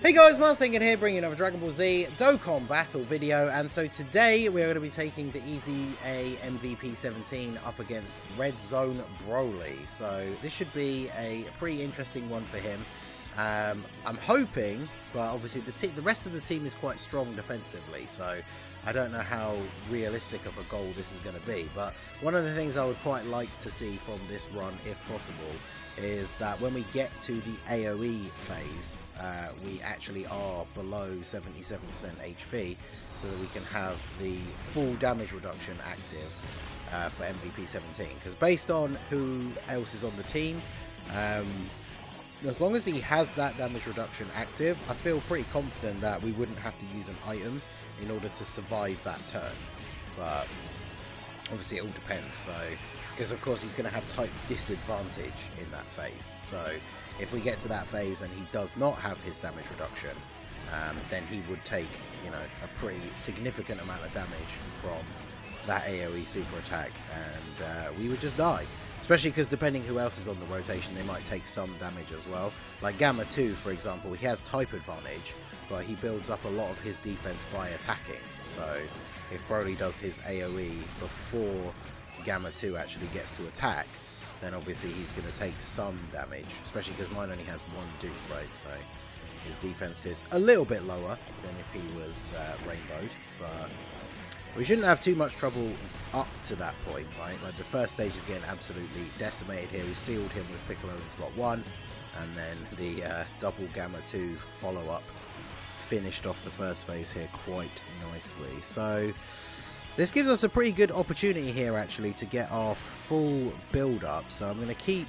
Hey guys, Marsengan here, bringing another Dragon Ball Z Dokkan Battle video, and so today we're going to be taking the Easy A MVP 17 up against Red Zone Broly. So this should be a pretty interesting one for him. I'm hoping, but obviously the rest of the team is quite strong defensively, so I don't know how realistic of a goal this is going to be. But one of the things I would quite like to see from this run, if possible, is that when we get to the AoE phase, we actually are below 77% HP, so that we can have the full damage reduction active for MVP 17. Because based on who else is on the team, as long as he has that damage reduction active, I feel pretty confident that we wouldn't have to use an item in order to survive that turn. But obviously it all depends, so because of course he's going to have type disadvantage in that phase. So if we get to that phase and he does not have his damage reduction, then he would take, you know, a pretty significant amount of damage from that AoE super attack, and we would just die. Especially because depending who else is on the rotation, they might take some damage as well. Like Gamma 2, for example, he has type advantage, but he builds up a lot of his defense by attacking. So if Broly does his AoE before Gamma 2 actually gets to attack, then obviously he's going to take some damage, especially because mine only has one dupe, right? So his defense is a little bit lower than if he was rainbowed, but we shouldn't have too much trouble up to that point, right? Like the first stage is getting absolutely decimated here. We sealed him with Piccolo in slot 1, and then the double Gamma 2 follow-up finished off the first phase here quite nicely. So this gives us a pretty good opportunity here actually to get our full build-up. So I'm going to keep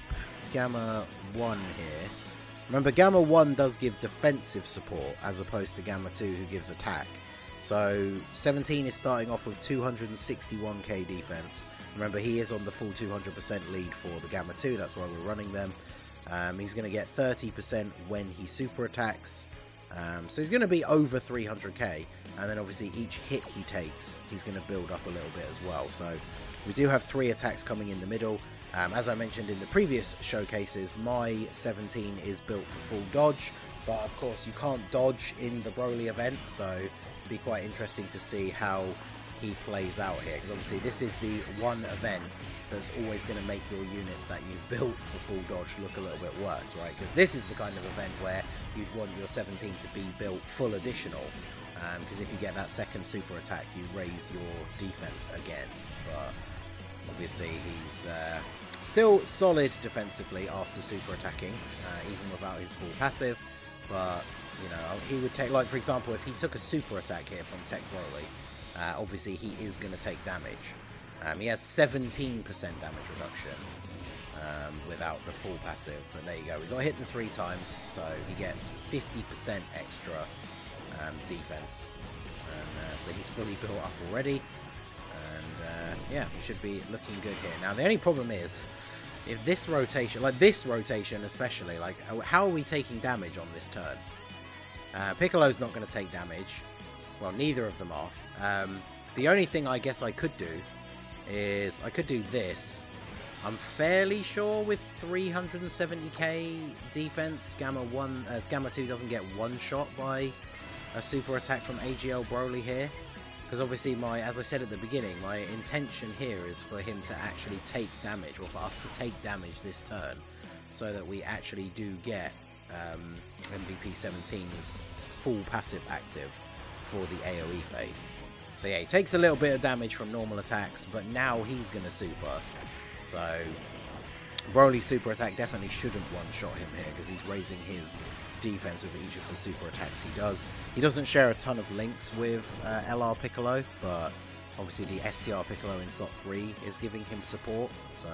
Gamma 1 here. Remember, Gamma 1 does give defensive support as opposed to Gamma 2 who gives attack. So 17 is starting off with 261k defense. Remember, he is on the full 200% lead for the Gamma 2, that's why we're running them. He's going to get 30% when he super attacks. So he's going to be over 300k, and then obviously each hit he takes, he's going to build up a little bit as well. So we do have 3 attacks coming in the middle. As I mentioned in the previous showcases, my 17 is built for full dodge, but of course you can't dodge in the Broly event, so be quite interesting to see how he plays out here, because obviously this is the one event that's always going to make your units that you've built for full dodge look a little bit worse, right? Because this is the kind of event where you'd want your 17 to be built full additional, because if you get that second super attack you raise your defense again. But obviously he's still solid defensively after super attacking, even without his full passive. But you know, he would take, like for example, if he took a super attack here from Tech Broly, obviously he is going to take damage. He has 17% damage reduction without the full passive, but there you go. We got hit the 3 times, so he gets 50% extra defense, and so he's fully built up already. And yeah, he should be looking good here. Now the only problem is, if this rotation, like this rotation especially, like how are we taking damage on this turn? Piccolo's not going to take damage. Well, neither of them are. The only thing I guess I could do is I could do this. I'm fairly sure with 370k defense, Gamma 2 doesn't get one shot by a super attack from AGL Broly here. Because obviously, as I said at the beginning, my intention here is for him to actually take damage, or for us to take damage this turn, so that we actually do get MVP 17's full passive active for the AoE phase. So yeah, he takes a little bit of damage from normal attacks, but now he's going to super. So Broly's super attack definitely shouldn't one-shot him here, because he's raising his defense with each of the super attacks he does. He doesn't share a ton of links with LR Piccolo, but obviously the STR Piccolo in slot 3 is giving him support. So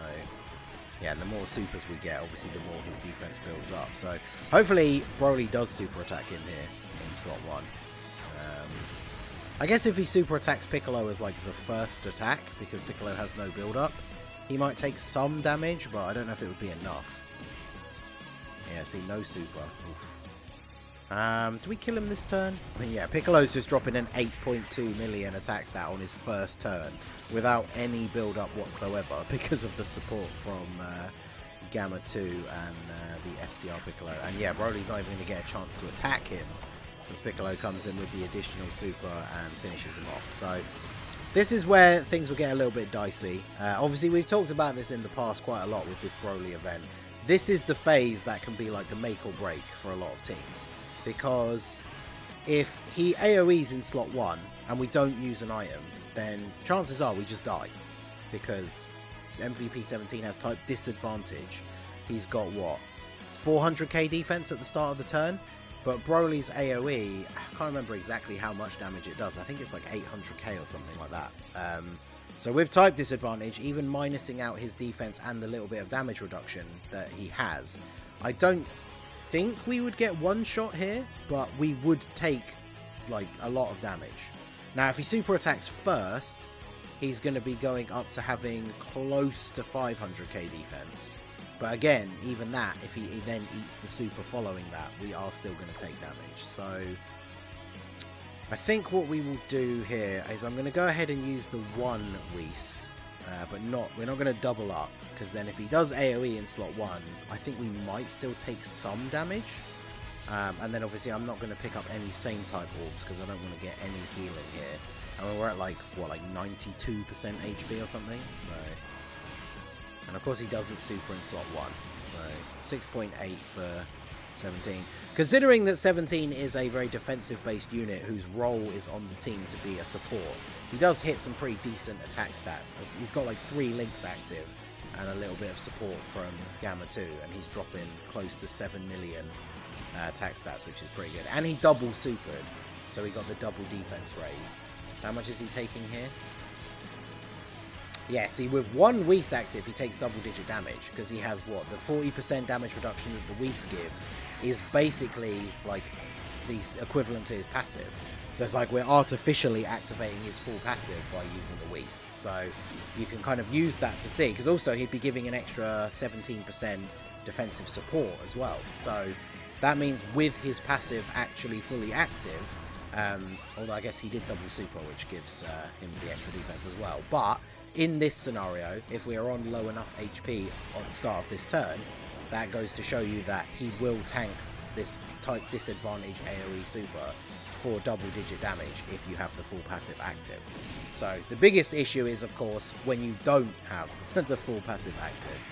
yeah, and the more supers we get, obviously the more his defense builds up. So hopefully Broly does super attack him here in slot 1. I guess if he super attacks Piccolo as like the first attack, because Piccolo has no build up, he might take some damage, but I don't know if it would be enough. Yeah, see, no super. Oof. Do we kill him this turn? I mean, yeah, Piccolo's just dropping an 8.2 million attack stat on his first turn without any build up whatsoever, because of the support from Gamma 2 and the STR Piccolo. And yeah, Broly's not even going to get a chance to attack him as Piccolo comes in with the additional super and finishes him off. So this is where things will get a little bit dicey. Obviously, we've talked about this in the past quite a lot with this Broly event. This is the phase that can be like the make or break for a lot of teams. Because if he AoEs in slot 1 and we don't use an item, then chances are we just die. Because MVP 17 has type disadvantage. He's got, what, 400k defense at the start of the turn? But Broly's AoE, I can't remember exactly how much damage it does. I think it's like 800k or something like that. So with type disadvantage, even minusing out his defense and the little bit of damage reduction that he has, I don't think we would get one shot here, but we would take like a lot of damage. Now, if he super attacks first, he's going to be going up to having close to 500k defense. But again, even that, if he then eats the super following that, we are still going to take damage. So I think what we will do here is I'm going to go ahead and use the one Whis, but we're not going to double up, because then if he does AoE in slot 1, I think we might still take some damage. And then obviously I'm not going to pick up any same type orbs, because I don't want to get any healing here. I mean, we're at like, what, like 92% HP or something? So, and of course he doesn't super in slot 1, so 6.8 for 17. Considering that 17 is a very defensive-based unit whose role is on the team to be a support, he does hit some pretty decent attack stats. He's got like 3 links active and a little bit of support from Gamma 2, and he's dropping close to 7 million attack stats, which is pretty good. And he double supered, so he got the double defense raise. So how much is he taking here? Yeah, see, with one Whis active, he takes double-digit damage, because he has, what, the 40% damage reduction that the Whis gives is basically, like, the equivalent to his passive. So it's like we're artificially activating his full passive by using the Whis. So you can kind of use that to see, because also he'd be giving an extra 17% defensive support as well. So that means with his passive actually fully active, although I guess he did double super, which gives him the extra defense as well. But in this scenario, if we are on low enough HP at the start of this turn, that goes to show you that he will tank this type disadvantage AoE super for double-digit damage if you have the full passive active. So the biggest issue is, of course, when you don't have the full passive active.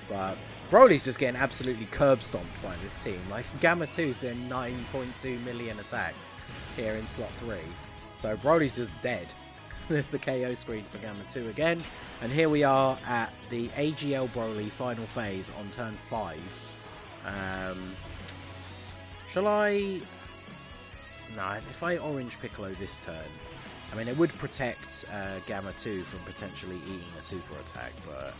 But Broly's just getting absolutely curb stomped by this team. Like, Gamma 2's doing 9.2 million attacks here in slot 3. So Broly's just dead. There's the KO screen for Gamma 2 again. And here we are at the AGL Broly final phase on turn 5. Shall I... No, if I orange Piccolo this turn, I mean, it would protect Gamma 2 from potentially eating a super attack, but...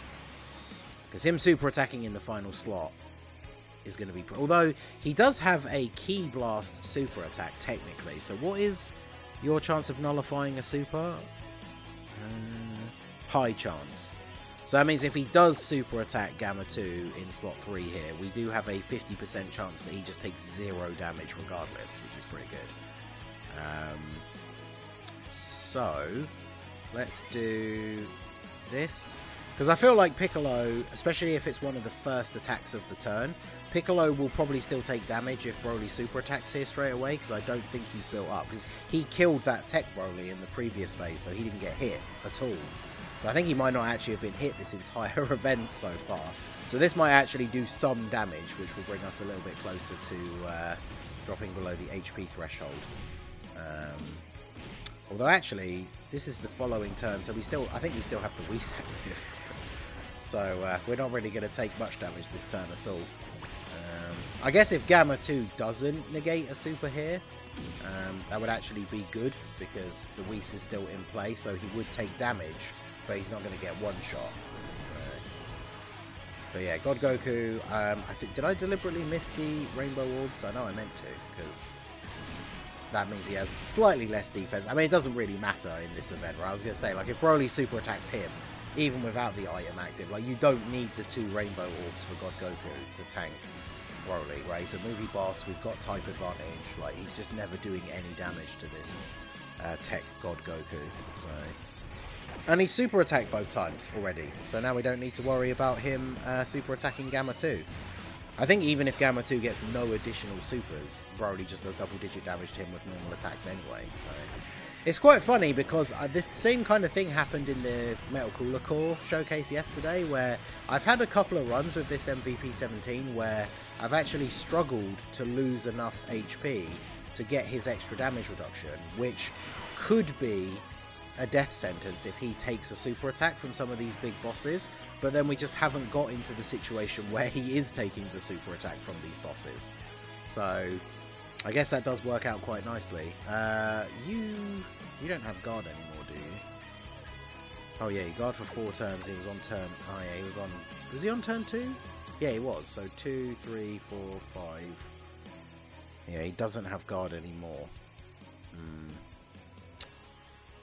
because him super attacking in the final slot is going to be... although, he does have a Ki Blast super attack, technically. So what is your chance of nullifying a super? High chance. So that means if he does super attack Gamma 2 in slot 3 here, we do have a 50% chance that he just takes 0 damage regardless, which is pretty good. So, let's do this. Because I feel like Piccolo, especially if it's one of the first attacks of the turn, Piccolo will probably still take damage if Broly super attacks here straight away, because I don't think he's built up. Because he killed that Tech Broly in the previous phase, so he didn't get hit at all. So I think he might not actually have been hit this entire event so far. So this might actually do some damage, which will bring us a little bit closer to dropping below the HP threshold. Although actually, this is the following turn, so I think we still have the Whis active. So we're not really going to take much damage this turn at all. I guess if Gamma 2 doesn't negate a super here, that would actually be good, because the Whis is still in play, so he would take damage, but he's not going to get one shot. But yeah, God Goku, I think, did I deliberately miss the Rainbow Orbs? I know I meant to, because that means he has slightly less defense. I mean, it doesn't really matter in this event, right? I was going to say, like, if Broly super attacks him, even without the item active, like, you don't need the 2 Rainbow Orbs for God Goku to tank Broly, right? He's a movie boss, we've got type advantage, like, he's just never doing any damage to this Tech God Goku, so... And he's super attacked both times already, so now we don't need to worry about him super attacking Gamma 2. I think even if Gamma 2 gets no additional supers, Broly just does double-digit damage to him with normal attacks anyway. So it's quite funny because this same kind of thing happened in the Metal Cooler Core showcase yesterday, where I've had a couple of runs with this MVP 17 where I've actually struggled to lose enough HP to get his extra damage reduction, which could be a death sentence if he takes a super attack from some of these big bosses, but then we just haven't got into the situation where he is taking the super attack from these bosses. So I guess that does work out quite nicely. You don't have guard anymore, do you? Oh yeah, you guard for 4 turns. He was on turn. Oh yeah, he was on. Was he on turn 2? Yeah, he was. So 2, 3, 4, 5. Yeah, he doesn't have guard anymore.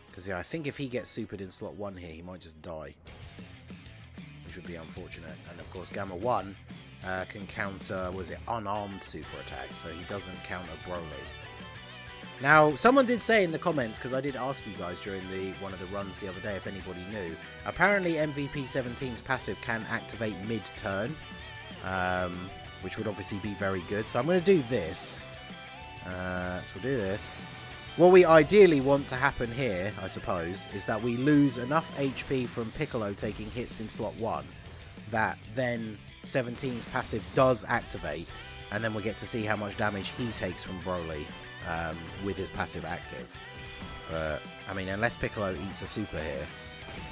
Because yeah, I think if he gets supered in slot 1 here, he might just die, which would be unfortunate. And of course, Gamma 1 can counter, was it unarmed super attacks, so he doesn't counter Broly. Now, someone did say in the comments, because I did ask you guys during one of the runs the other day if anybody knew, apparently MVP 17's passive can activate mid-turn, which would obviously be very good. So I'm going to do this. So we'll do this. What we ideally want to happen here, I suppose, is that we lose enough HP from Piccolo taking hits in slot 1 that then 17's passive does activate, and then we get to see how much damage he takes from Broly with his passive active. But, I mean, unless Piccolo eats a super here,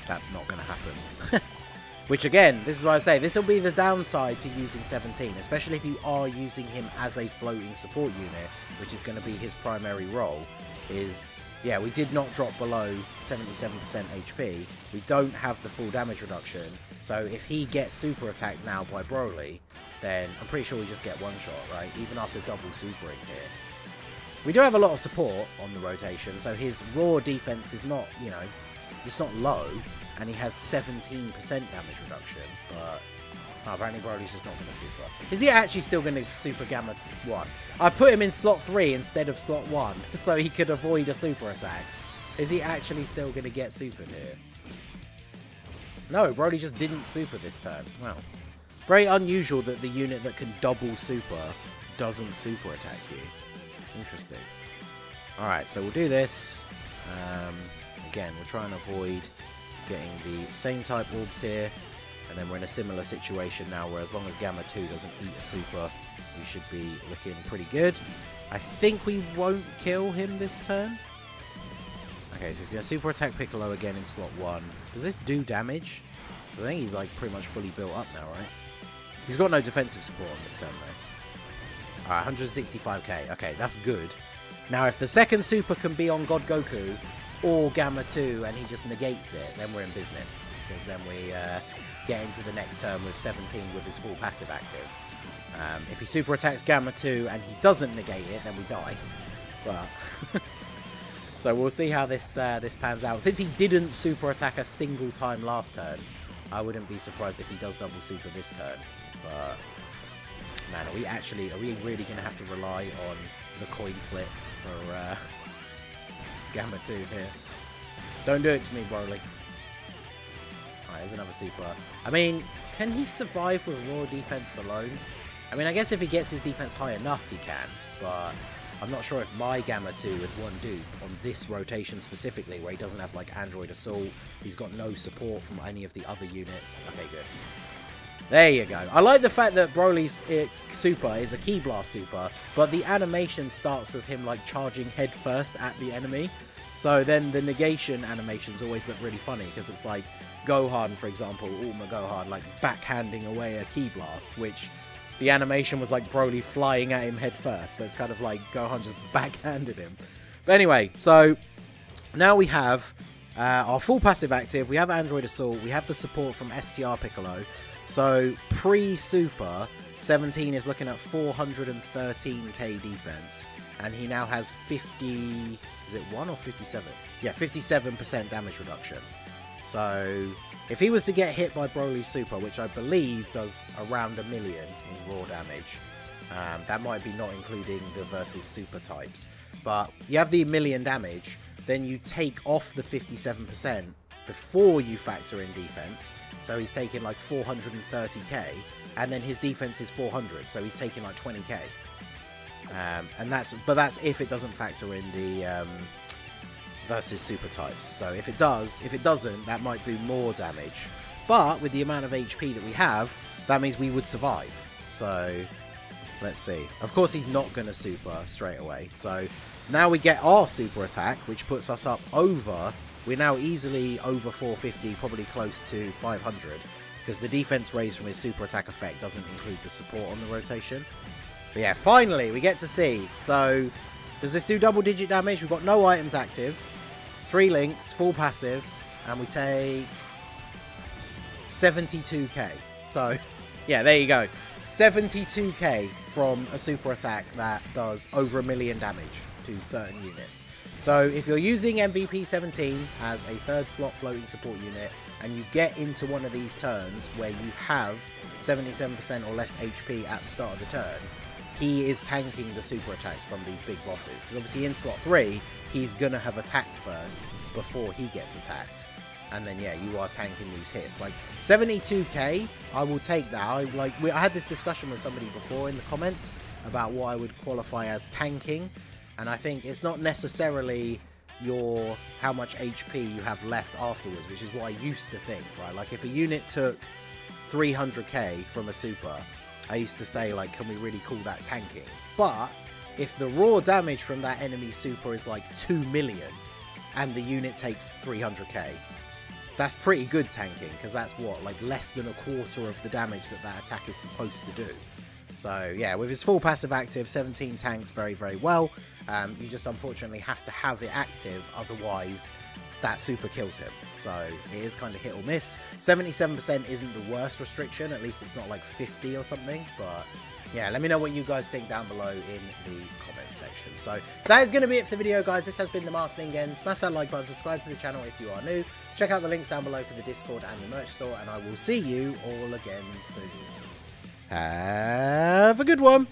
that's not going to happen. Which, again, this is why I say, this will be the downside to using 17, especially if you are using him as a floating support unit, which is going to be his primary role. Is, yeah, we did not drop below 77% HP. We don't have the full damage reduction. So if he gets super attacked now by Broly, then I'm pretty sure we just get one shot, right? Even after double supering here. We do have a lot of support on the rotation, so his raw defense is not, you know, it's not low, and he has 17% damage reduction, but apparently Broly's just not going to super. Is he actually still going to super Gamma 1? I put him in slot 3 instead of slot 1, so he could avoid a super attack. Is he actually still going to get supered here? No, Broly just didn't super this turn. Well, very unusual that the unit that can double super doesn't super attack you. Interesting. Alright, so we'll do this. Again, we'll try and avoid getting the same type orbs here. And then we're in a similar situation now, where as long as Gamma 2 doesn't eat a super, we should be looking pretty good. I think we won't kill him this turn. Okay, so he's going to super attack Piccolo again in slot 1. Does this do damage? I think he's like pretty much fully built up now, right? He's got no defensive support on this turn though. Alright, 165k. Okay, that's good. Now if the second super can be on God Goku or Gamma 2 and he just negates it, then we're in business. Because then we get into the next turn with 17 with his full passive active. If he super attacks Gamma 2 and he doesn't negate it, then we die. But so we'll see how this this pans out. Since he didn't super attack a single time last turn, I wouldn't be surprised if he does double super this turn. But man, are we really going to have to rely on the coin flip for Gamma 2 here? Don't do it to me, Broly. Alright, there's another super. I mean, can he survive with raw defense alone? I mean, I guess if he gets his defense high enough, he can. But I'm not sure if my Gamma 2 would one do on this rotation specifically, where he doesn't have, like, Android Assault. He's got no support from any of the other units. Okay, good. There you go. I like the fact that Broly's super is a Ki Blast super, but the animation starts with him, like, charging head first at the enemy. So then the negation animations always look really funny, because it's like Gohan, for example, Ultima Gohan, like, backhanding away a Ki Blast, which the animation was like Broly flying at him head first. So it's kind of like Gohan just backhanded him. But anyway, so now we have our full passive active. We have Android Assault. We have the support from STR Piccolo. So pre-super, 17 is looking at 413k defense. And he now has 50... Is it 1 or 57? Yeah, 57% damage reduction. So if he was to get hit by Broly's super, which I believe does around 1 million in raw damage, that might be not including the versus super types, but you have the 1 million damage, then you take off the 57% before you factor in defense, so he's taking like 430k, and then his defense is 400, so he's taking like 20k. And that's if it doesn't factor in the versus super types. So if it doesn't, that might do more damage. But with the amount of HP that we have, that means we would survive. So let's see. Of course, he's not going to super straight away. So now we get our super attack, which puts us up over. We're now easily over 450, probably close to 500, because the defense raise from his super attack effect doesn't include the support on the rotation. But yeah, finally, we get to see. So, does this do double-digit damage? We've got no items active, 3 links, full passive, and we take 72k. So, yeah, there you go. 72k from a super attack that does over 1 million damage to certain units. So, if you're using MVP 17 as a 3rd slot floating support unit, and you get into one of these turns where you have 77% or less HP at the start of the turn, he is tanking the super attacks from these big bosses. Because obviously in slot 3, he's going to have attacked first before he gets attacked. And then, yeah, you are tanking these hits. Like, 72k, I will take that. I had this discussion with somebody before in the comments about what I would qualify as tanking. And I think it's not necessarily how much HP you have left afterwards, which is what I used to think, right? Like, if a unit took 300k from a super, I used to say, like, can we really call that tanking? But if the raw damage from that enemy super is like 2 million and the unit takes 300k, that's pretty good tanking, because that's what, like, less than a quarter of the damage that attack is supposed to do. So yeah, with his full passive active, 17 tanks very, very well. You just unfortunately have to have it active, otherwise that super kills him. So it is kind of hit or miss. 77% isn't the worst restriction, at least it's not like 50 or something. But yeah, let me know what you guys think down below in the comment section. So that is going to be it for the video, guys. This has been the Masked Ningen. Smash that like button, subscribe to the channel if you are new. Check out the links down below for the Discord and the merch store, and I will see you all again soon. Have a good one.